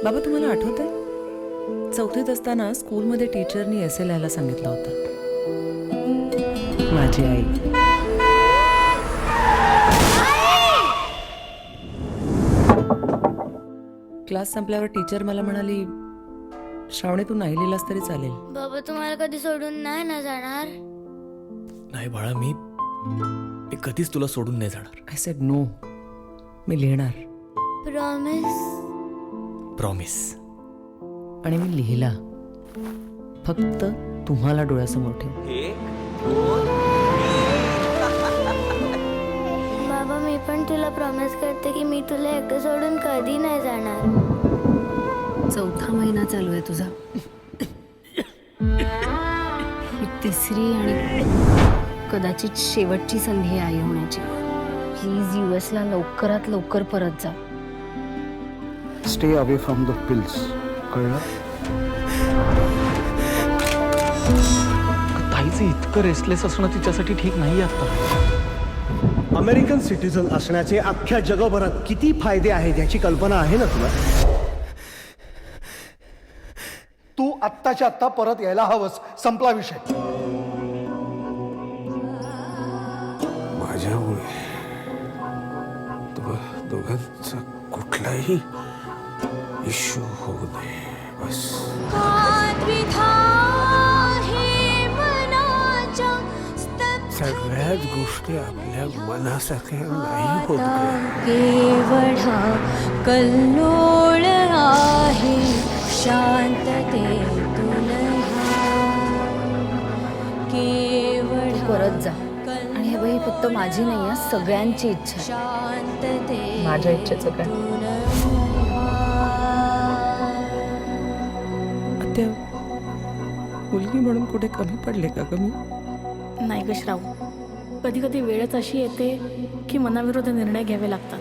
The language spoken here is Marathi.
बाबा, तुम्हाला आठवतंय? चौथीत असताना स्कूलमध्ये टीचरनी एसे लिहायला सांगितलं होतं. माझी आई. क्लास संपल्यावर टीचर मला म्हणाली, श्रावणी तू नाही लिहिलास तरी चालेल. बाबा तुम्हाला कधी सोडून नाही ना जाणार? नाही बाळा, मी कधीच तुला सोडून नाही जाणार. आय सेड नो, मी लिहिणार. प्रॉमिस? प्रॉमिस. आणि मी लिहिला, फक्त तुम्हाला डोळ्यासमोर ठेव. बाबा मी पण तुला प्रॉमिस करते की मी तुला एकटं सोडून कधी नाही जाणार. चौथा महिना चालू आहे तुझा. ही तिसरी आणि कदाचित शेवटची संधी आहे आई होण्याची. प्लीज US ला लवकरात लवकर परत जा. Stay away from the pills. कळलं? ताईचं इतकं रेस्टलेस असणं तिच्यासाठी ठीक नाही आता. अमेरिकन सिटीझन असण्याचे अख्ख्या जगभरात किती फायदे आहेत याची कल्पना आहे ना तुला? तू आत्ताच्या आत्ता परत यायला हवंस. संपला विषय. माझ्यामुळे दोघांचा कुठलाही इश्यू होऊ नये बस. सगळ्याच गोष्टी आपल्या मनासारख्या नाही होत गं. केवढा कल्लोळ आहे शांततेतून केवढा परत जा. आणि हे बाई फक्त माझी नाही आहे, सगळ्यांची इच्छा आहे. शांतते माझ्या इच्छेचं काय? आत्या, मुलगी म्हणून कुठे कमी पडले का ग मी? नाही ग श्राव, कधी कधी वेळच अशी येते की मनाविरुद्ध निर्णय घ्यावे लागतात.